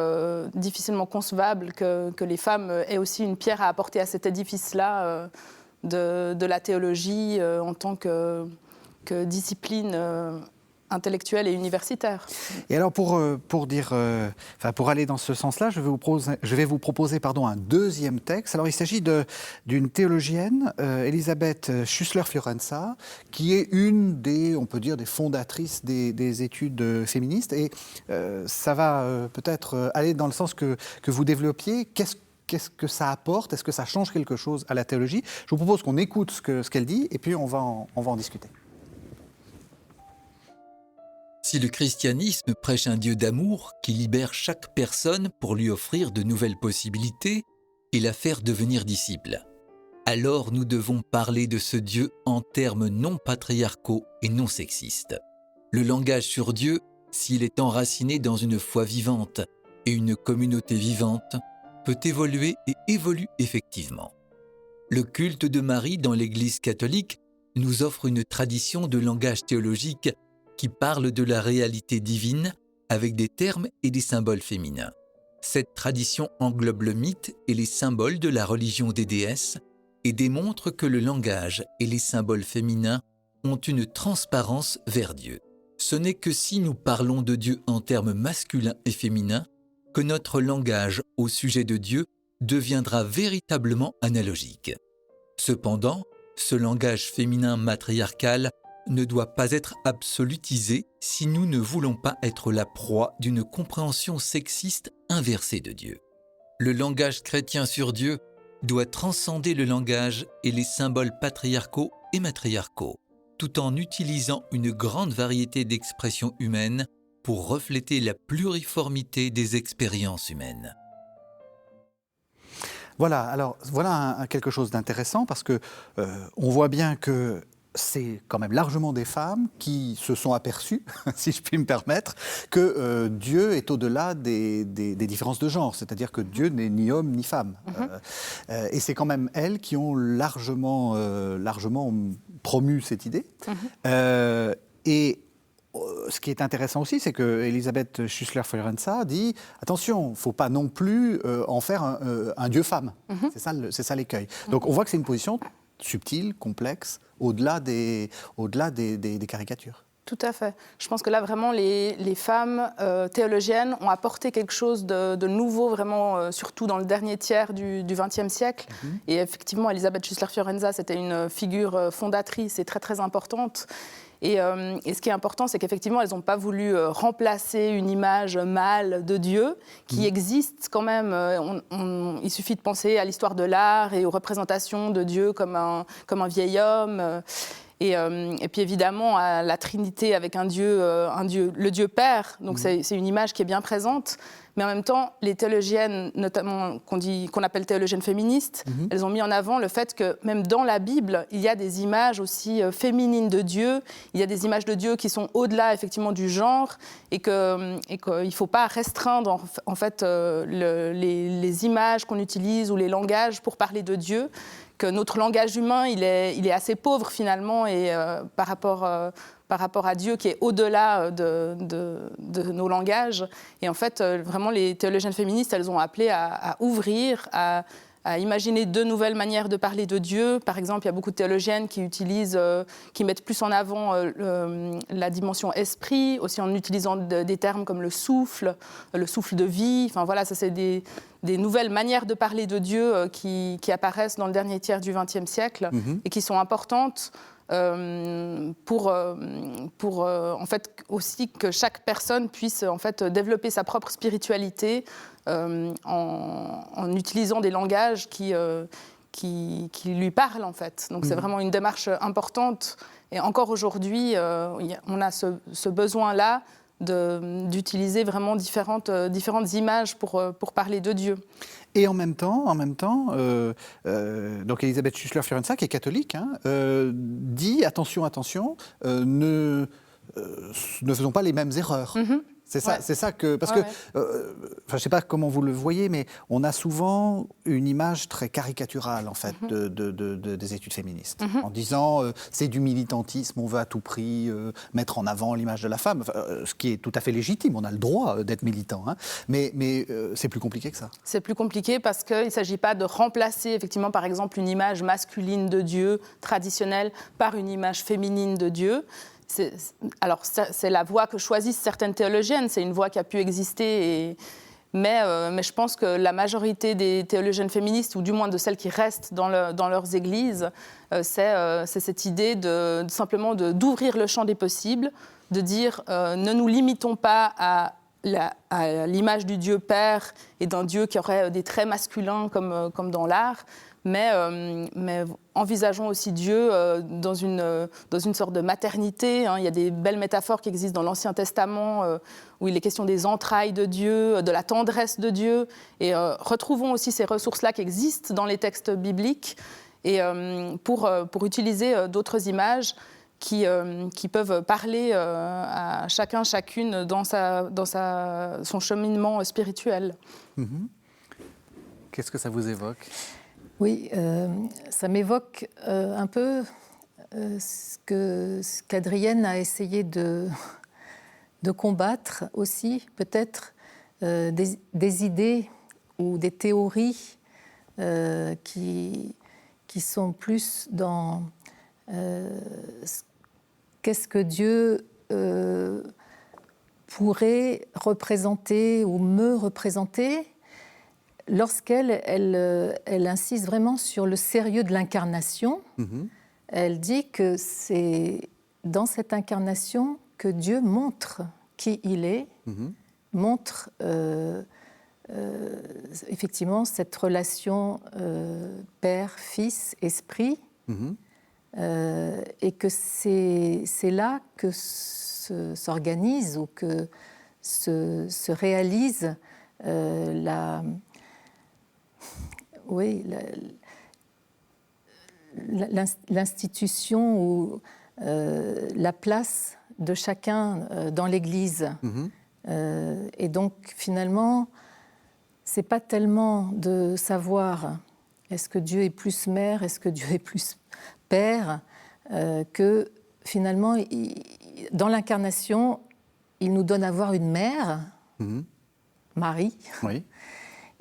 difficilement concevable que les femmes aient aussi une pierre à apporter à cet édifice-là de la théologie en tant que discipline intellectuelle et universitaire. Et alors pour aller dans ce sens-là, je vais vous proposer un deuxième texte. Alors il s'agit d'une théologienne, Elisabeth Schussler-Fiorenza, qui est une des fondatrices des études féministes, et ça va peut-être aller dans le sens que vous développiez. Qu'est-ce que ça apporte? Est-ce que ça change quelque chose à la théologie? Je vous propose qu'on écoute ce qu'elle dit, et puis on va en discuter. Si le christianisme prêche un Dieu d'amour qui libère chaque personne pour lui offrir de nouvelles possibilités et la faire devenir disciple, alors nous devons parler de ce Dieu en termes non patriarcaux et non sexistes. Le langage sur Dieu, s'il est enraciné dans une foi vivante et une communauté vivante, peut évoluer et évolue effectivement. Le culte de Marie dans l'Église catholique nous offre une tradition de langage théologique qui parle de la réalité divine avec des termes et des symboles féminins. Cette tradition englobe le mythe et les symboles de la religion des déesses et démontre que le langage et les symboles féminins ont une transparence vers Dieu. Ce n'est que si nous parlons de Dieu en termes masculins et féminins que notre langage au sujet de Dieu deviendra véritablement analogique. Cependant, ce langage féminin matriarcal ne doit pas être absolutisé si nous ne voulons pas être la proie d'une compréhension sexiste inversée de Dieu. Le langage chrétien sur Dieu doit transcender le langage et les symboles patriarcaux et matriarcaux, tout en utilisant une grande variété d'expressions humaines pour refléter la pluriformité des expériences humaines. Voilà, alors voilà quelque chose d'intéressant, parce que on voit bien que c'est quand même largement des femmes qui se sont aperçues, si je puis me permettre, que Dieu est au-delà des différences de genre, c'est-à-dire que Dieu n'est ni homme ni femme. Et c'est quand même elles qui ont largement promu cette idée. Et ce qui est intéressant aussi, c'est que Elisabeth Schussler-Fiorenza dit attention, il ne faut pas non plus en faire un Dieu-femme. C'est ça l'écueil. Donc on voit que c'est une position subtile, complexe, au-delà des caricatures. Tout à fait. Je pense que là, vraiment, les femmes théologiennes ont apporté quelque chose de nouveau, vraiment, surtout dans le dernier tiers du XXe siècle. Et effectivement, Elisabeth Schussler-Fiorenza, c'était une figure fondatrice et très, très importante. Et ce qui est important, c'est qu'effectivement, elles n'ont pas voulu remplacer une image mâle de Dieu qui existe quand même. Il suffit de penser à l'histoire de l'art et aux représentations de Dieu comme un vieil homme. Et puis évidemment à la Trinité avec un Dieu, le Dieu Père. Donc c'est une image qui est bien présente. Mais en même temps, les théologiennes, notamment qu'on appelle théologiennes féministes, elles ont mis en avant le fait que même dans la Bible, il y a des images aussi féminines de Dieu. Il y a des images de Dieu qui sont au-delà effectivement du genre et qu'il ne faut pas restreindre en fait les images qu'on utilise ou les langages pour parler de Dieu. Que notre langage humain, il est assez pauvre finalement et par rapport à Dieu qui est au-delà de nos langages. Et en fait, vraiment, les théologiennes féministes, elles ont appelé à ouvrir, à imaginer de nouvelles manières de parler de Dieu. Par exemple, il y a beaucoup de théologiennes qui mettent plus en avant la dimension esprit, aussi en utilisant des termes comme le souffle de vie. Enfin voilà, ça c'est des nouvelles manières de parler de Dieu qui apparaissent dans le dernier tiers du XXe siècle et qui sont importantes pour en fait aussi que chaque personne puisse en fait développer sa propre spiritualité en utilisant des langages qui lui parlent en fait. Donc c'est vraiment une démarche importante et encore aujourd'hui on a ce besoin-là d'utiliser vraiment différentes images pour parler de Dieu. Et en même temps, donc Elisabeth Schussler-Fiorenza, qui est catholique, dit attention, ne faisons pas les mêmes erreurs. C'est ça que... Parce que, je ne sais pas comment vous le voyez, mais on a souvent une image très caricaturale, en fait, des études féministes. En disant, c'est du militantisme, on veut à tout prix mettre en avant l'image de la femme, ce qui est tout à fait légitime, on a le droit d'être militant. Mais c'est plus compliqué que ça. C'est plus compliqué parce qu'il ne s'agit pas de remplacer, effectivement, par exemple, une image masculine de Dieu traditionnelle par une image féminine de Dieu. C'est la voie que choisissent certaines théologiennes, c'est une voie qui a pu exister, mais je pense que la majorité des théologiennes féministes, ou du moins de celles qui restent dans leurs églises, c'est cette idée simplement d'ouvrir le champ des possibles, de dire ne nous limitons pas à l'image du Dieu Père et d'un Dieu qui aurait des traits masculins comme dans l'art, mais envisageons aussi Dieu dans une sorte de maternité. Il y a des belles métaphores qui existent dans l'Ancien Testament où il est question des entrailles de Dieu, de la tendresse de Dieu. Et retrouvons aussi ces ressources-là qui existent dans les textes bibliques et pour utiliser d'autres images qui peuvent parler à chacun, chacune dans son cheminement spirituel. Qu'est-ce que ça vous évoque ? Oui, ça m'évoque un peu ce qu'Adrienne a essayé de combattre aussi, peut-être des idées ou des théories qui sont plus dans qu'est-ce que Dieu pourrait représenter ou me représenter. Lorsqu'elle insiste vraiment sur le sérieux de l'incarnation, elle dit que c'est dans cette incarnation que Dieu montre qui il est, montre effectivement cette relation Père, Fils, Esprit, et que c'est là que s'organise ou que se réalise l'institution ou la place de chacun dans l'Église. Et donc, finalement, c'est pas tellement de savoir est-ce que Dieu est plus mère, est-ce que Dieu est plus père, que finalement, dans l'incarnation, il nous donne à voir une mère, Marie, Oui.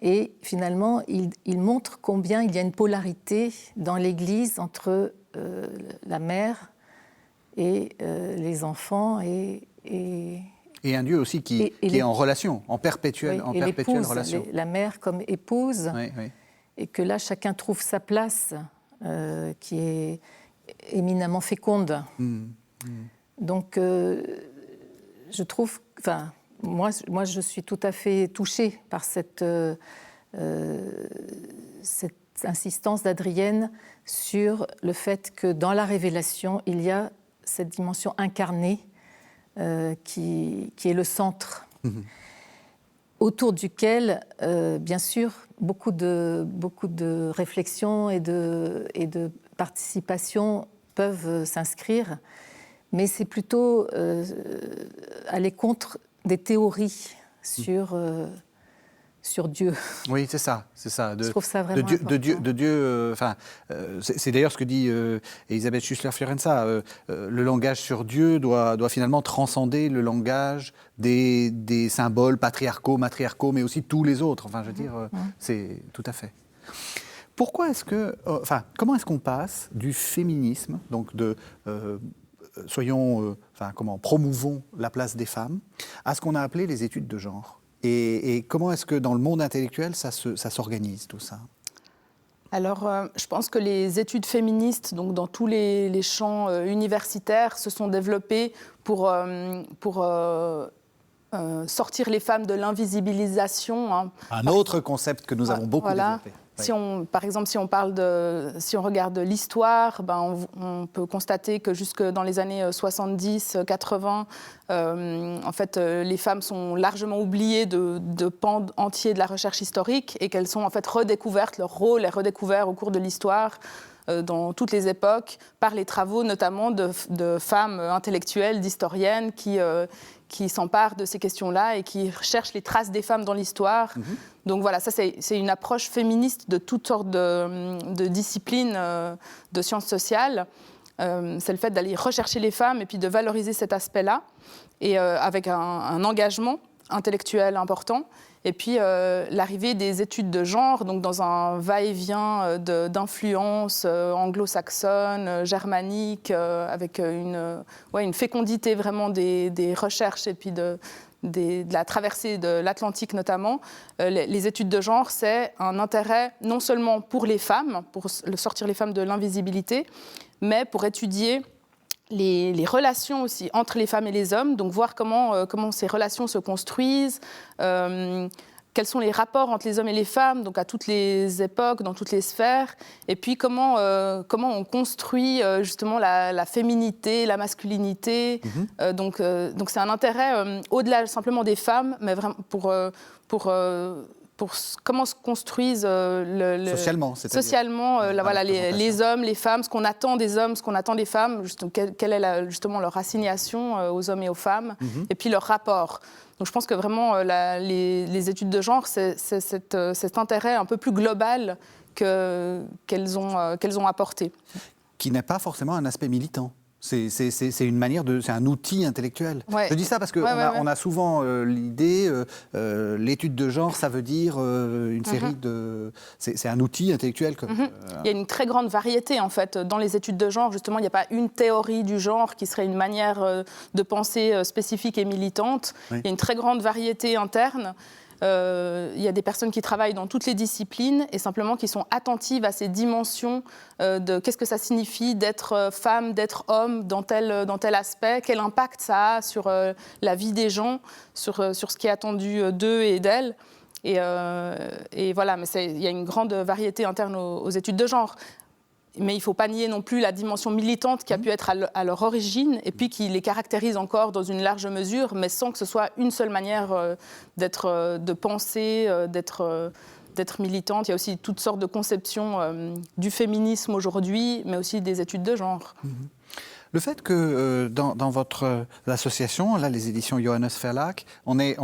et finalement, il montre combien il y a une polarité dans l'Église entre la mère et les enfants et un Dieu aussi qui est en relation, en perpétuelle relation. La mère comme épouse, Oui, oui. et que là, chacun trouve sa place qui est éminemment féconde. Donc, je trouve... Enfin, moi, je suis tout à fait touchée par cette insistance d'Adrienne sur le fait que dans la révélation, il y a cette dimension incarnée qui est le centre, autour duquel, bien sûr, beaucoup de réflexions et de participation peuvent s'inscrire, mais c'est plutôt aller contre des théories sur Dieu. Oui, c'est ça. Je trouve ça vraiment important. De Dieu. C'est d'ailleurs ce que dit Elisabeth Schussler-Fiorenza. Le langage sur Dieu doit finalement transcender le langage des symboles matriarcaux, mais aussi tous les autres. Enfin, je veux dire, c'est tout à fait. Pourquoi est-ce que, comment est-ce qu'on passe du féminisme, donc promouvons la place des femmes, à ce qu'on a appelé les études de genre? Et comment est-ce que dans le monde intellectuel, ça s'organise, tout ça? Alors, je pense que les études féministes, donc dans tous les champs universitaires, se sont développées pour sortir les femmes de l'invisibilisation. Un autre concept que nous avons beaucoup développé. Par exemple, si on regarde l'histoire, on peut constater que jusque dans les années 70-80, en fait, les femmes sont largement oubliées de pans entiers de la recherche historique et qu'elles sont en fait redécouvertes, leur rôle est redécouvert au cours de l'histoire dans toutes les époques, par les travaux notamment de femmes intellectuelles, d'historiennes qui s'emparent de ces questions-là et qui recherchent les traces des femmes dans l'histoire. Donc voilà, ça c'est une approche féministe de toutes sortes de disciplines de sciences sociales. C'est le fait d'aller rechercher les femmes et puis de valoriser cet aspect-là, et avec un engagement intellectuel important. Et puis l'arrivée des études de genre, donc dans un va-et-vient d'influences anglo-saxonnes, germaniques, avec une fécondité vraiment des recherches et puis de la traversée de l'Atlantique notamment. Les études de genre, c'est un intérêt non seulement pour les femmes, pour sortir les femmes de l'invisibilité, mais pour étudier les relations aussi entre les femmes et les hommes, donc voir comment ces relations se construisent, quels sont les rapports entre les hommes et les femmes, donc à toutes les époques, dans toutes les sphères, et puis comment on construit justement la féminité, la masculinité. Donc c'est un intérêt au-delà simplement des femmes, mais vraiment pour comment se construisent socialement les hommes, les femmes, ce qu'on attend des hommes, ce qu'on attend des femmes, quelle est justement leur assignation aux hommes et aux femmes, et puis leur rapport. Donc je pense que vraiment les études de genre, c'est cet intérêt un peu plus global qu'elles ont apporté. Qui n'est pas forcément un aspect militant. C'est une manière c'est un outil intellectuel. Ouais. Je dis ça parce qu'on on a souvent l'idée, l'étude de genre, ça veut dire une série de... C'est un outil intellectuel. Il y a une très grande variété, en fait, dans les études de genre. Justement, il n'y a pas une théorie du genre qui serait une manière de penser spécifique et militante. Il y a une très grande variété interne. Il y a des personnes qui travaillent dans toutes les disciplines et simplement qui sont attentives à ces dimensions de qu'est-ce que ça signifie d'être femme, d'être homme dans tel aspect, quel impact ça a sur la vie des gens, sur ce qui est attendu d'eux et d'elles. Et voilà, mais il y a une grande variété interne aux études de genre. Mais il ne faut pas nier non plus la dimension militante qui a pu être à leur origine et puis qui les caractérise encore dans une large mesure, mais sans que ce soit une seule manière de penser, d'être d'être militante. Il y a aussi toutes sortes de conceptions du féminisme aujourd'hui, mais aussi des études de genre. Le fait que dans votre association, là, les éditions Johannes Verlag, on est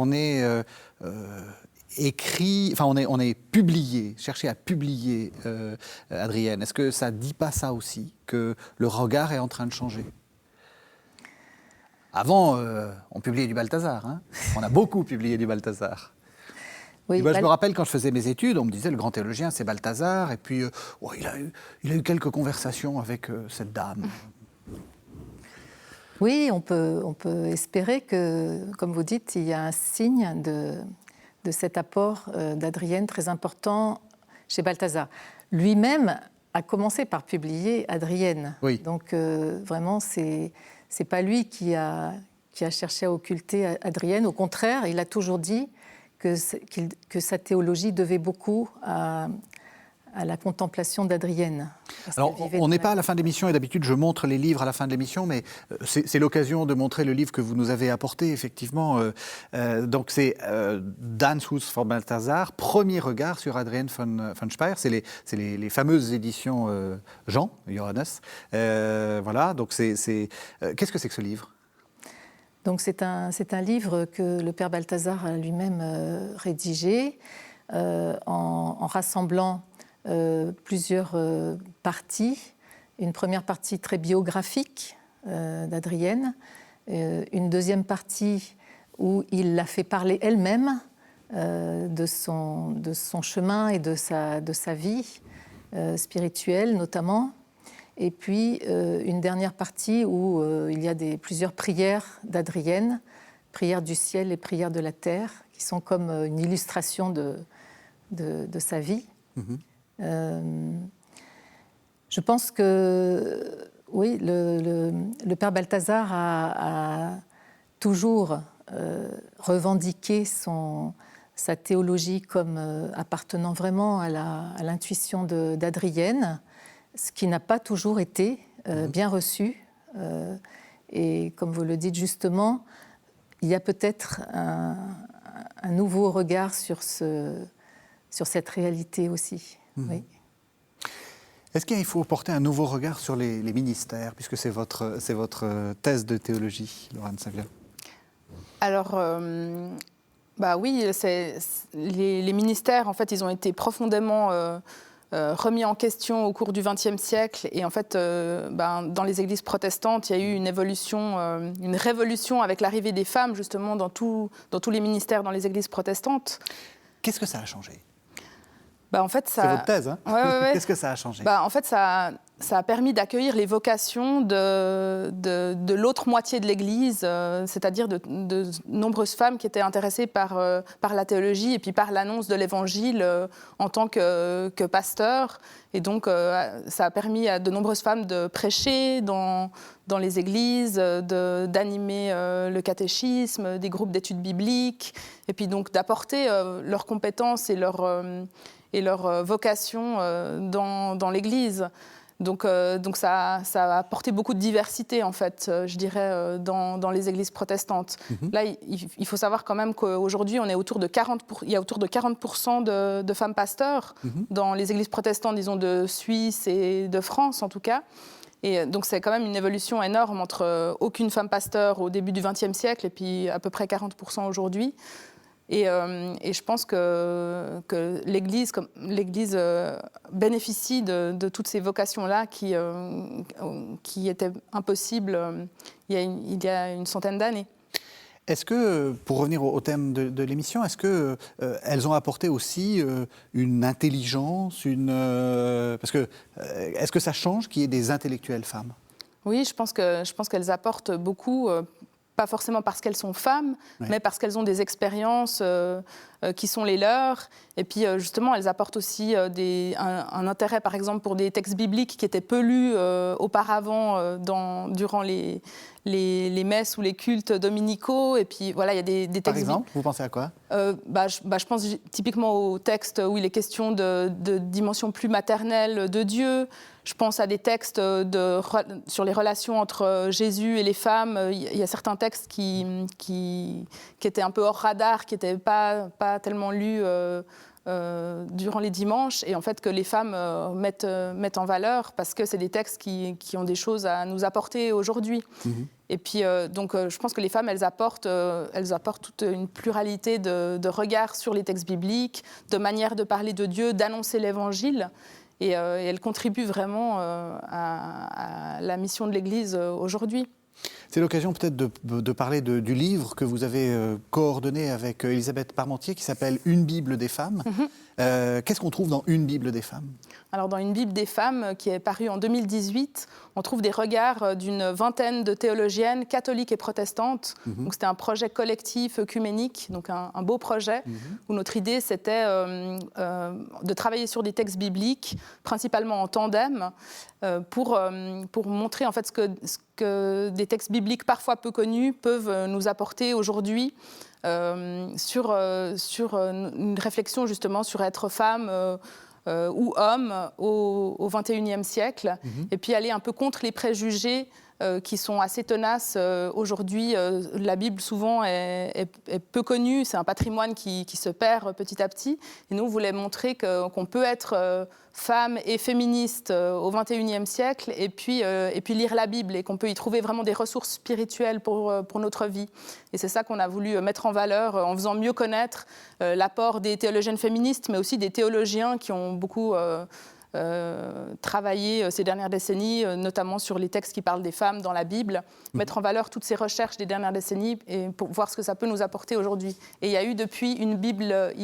publié, cherché à publier, Adrienne. Est-ce que ça ne dit pas ça aussi, que le regard est en train de changer ? Avant, on publiait du Balthazar. Hein. On a beaucoup publié du Balthazar. Oui, je me rappelle quand je faisais mes études, on me disait le grand théologien c'est Balthazar, et puis il a eu quelques conversations avec cette dame. Oui, on peut espérer que, comme vous dites, il y a un signe de cet apport d'Adrienne très important chez Balthazar. Lui-même a commencé par publier Adrienne. Oui. Donc vraiment, c'est pas lui qui a cherché à occulter Adrienne. Au contraire, il a toujours dit que sa théologie devait beaucoup à la contemplation d'Adrienne. Alors, on n'est pas à la fin de l'émission, et d'habitude, je montre les livres à la fin de l'émission, mais c'est l'occasion de montrer le livre que vous nous avez apporté, effectivement. Donc, c'est Danshus von Balthasar, premier regard sur Adrienne von Speyer. C'est les fameuses éditions Jean, Johannes. Voilà, donc qu'est-ce que c'est que ce livre ? Donc, c'est un livre que le père Balthasar a lui-même rédigé en rassemblant plusieurs parties. Une première partie très biographique d'Adrienne, une deuxième partie où il l'a fait parler elle-même de son chemin et de sa vie spirituelle notamment, et puis une dernière partie où il y a plusieurs prières d'Adrienne, prières du ciel et prières de la terre, qui sont comme une illustration de sa vie. Je pense que, oui, le père Balthasar a toujours revendiqué sa théologie comme appartenant vraiment à l'intuition d'Adrienne, ce qui n'a pas toujours été bien reçu. Et comme vous le dites justement, il y a peut-être un nouveau regard sur cette réalité aussi. Oui. Est-ce qu'il faut porter un nouveau regard sur les ministères, puisque c'est votre thèse de théologie, Laurent Savia ? Alors, oui, les ministères, en fait, ils ont été profondément remis en question au cours du XXe siècle. Et en fait, dans les églises protestantes, il y a eu une révolution avec l'arrivée des femmes, justement, dans tous les ministères dans les églises protestantes. Qu'est-ce que ça a changé ? En fait, c'est votre thèse, hein ? Ouais. Qu'est-ce que ça a changé ? En fait, ça a permis d'accueillir les vocations de l'autre moitié de l'Église, c'est-à-dire de nombreuses femmes qui étaient intéressées par la théologie et puis par l'annonce de l'Évangile en tant que pasteur. Et donc, ça a permis à de nombreuses femmes de prêcher dans les églises, d'animer le catéchisme, des groupes d'études bibliques, et puis donc d'apporter leurs compétences et leur vocation dans l'Église. Donc ça a apporté beaucoup de diversité, en fait, je dirais, dans les églises protestantes. Là, il faut savoir quand même qu'aujourd'hui, il y a autour de 40% de femmes pasteurs dans les églises protestantes, disons, de Suisse et de France, en tout cas. Et donc, c'est quand même une évolution énorme entre aucune femme pasteur au début du XXe siècle et puis à peu près 40% aujourd'hui. Et je pense que l'Église bénéficie de toutes ces vocations-là qui étaient impossibles il y a une centaine d'années. Est-ce que, pour revenir au thème de l'émission, est-ce qu'elles ont apporté aussi une intelligence, parce que est-ce que ça change qu'il y ait des intellectuelles femmes ? Oui, je pense qu'elles apportent beaucoup. Pas forcément parce qu'elles sont femmes, mais parce qu'elles ont des expériences qui sont les leurs. Et puis, justement, elles apportent aussi un intérêt, par exemple, pour des textes bibliques qui étaient peu lus auparavant durant les messes ou les cultes dominicaux. Et puis, voilà, il y a des textes... Par exemple, vous pensez à quoi ? Je pense typiquement aux textes où il est question de dimension plus maternelle de Dieu. Je pense à des textes sur les relations entre Jésus et les femmes. Il y a certains textes qui étaient un peu hors radar, qui n'étaient pas tellement lus durant les dimanches, et en fait que les femmes mettent en valeur, parce que c'est des textes qui ont des choses à nous apporter aujourd'hui. Et puis, je pense que les femmes, elles apportent toute une pluralité de regards sur les textes bibliques, de manières de parler de Dieu, d'annoncer l'Évangile. Et elles contribuent vraiment à la mission de l'Église aujourd'hui. C'est l'occasion peut-être de parler du livre que vous avez coordonné avec Elisabeth Parmentier, qui s'appelle « Une Bible des femmes ». Qu'est-ce qu'on trouve dans « Une Bible des femmes » ? Alors, dans Une Bible des femmes, qui est parue en 2018, on trouve des regards d'une vingtaine de théologiennes catholiques et protestantes. Donc, c'était un projet collectif, œcuménique, donc un beau projet, où notre idée, c'était de travailler sur des textes bibliques, principalement en tandem, pour montrer en fait ce que des textes bibliques parfois peu connus peuvent nous apporter aujourd'hui, sur une réflexion justement sur être femme ou homme au XXIe siècle, et puis aller un peu contre les préjugés qui sont assez tenaces aujourd'hui. La Bible souvent est peu connue, c'est un patrimoine qui se perd petit à petit, et nous on voulait montrer qu'on peut être femme et féministe au XXIe siècle, et puis lire la Bible, et qu'on peut y trouver vraiment des ressources spirituelles pour notre vie. Et c'est ça qu'on a voulu mettre en valeur en faisant mieux connaître l'apport des théologiennes féministes, mais aussi des théologiens qui ont beaucoup travaillé ces dernières décennies, notamment sur les textes qui parlent des femmes dans la Bible, mettre en valeur toutes ces recherches des dernières décennies et pour voir ce que ça peut nous apporter aujourd'hui. Et il y a eu depuis une Bible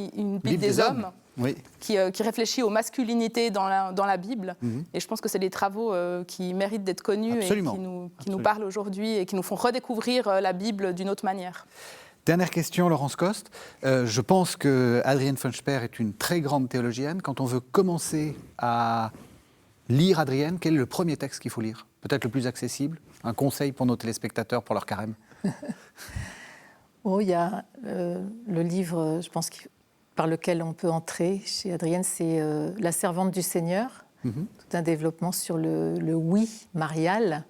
des hommes. Oui. Qui réfléchit aux masculinités dans la Bible. Et je pense que c'est des travaux qui méritent d'être connus. Absolument. Et qui nous parlent aujourd'hui et qui nous font redécouvrir la Bible d'une autre manière. Dernière question, Laurence Coste. Je pense que Adrienne von Sperr est une très grande théologienne. Quand on veut commencer à lire Adrienne, quel est le premier texte qu'il faut lire ? Peut-être le plus accessible ? Un conseil pour nos téléspectateurs, pour leur carême ? Il y a le livre, je pense, par lequel on peut entrer chez Adrienne, c'est La servante du Seigneur, tout un développement sur le oui marial,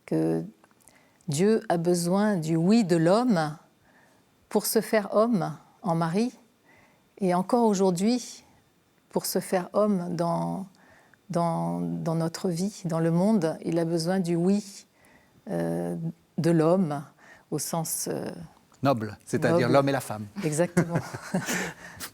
que Dieu a besoin du oui de l'homme pour se faire homme en mari, et encore aujourd'hui, pour se faire homme dans notre vie, dans le monde, il a besoin du oui de l'homme, au sens... noble, c'est-à-dire l'homme et la femme. Exactement.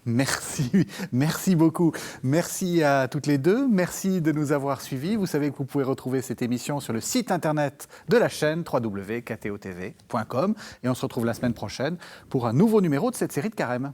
Merci beaucoup. Merci à toutes les deux. Merci de nous avoir suivis. Vous savez que vous pouvez retrouver cette émission sur le site internet de la chaîne www.ktotv.com. Et on se retrouve la semaine prochaine pour un nouveau numéro de cette série de Carême.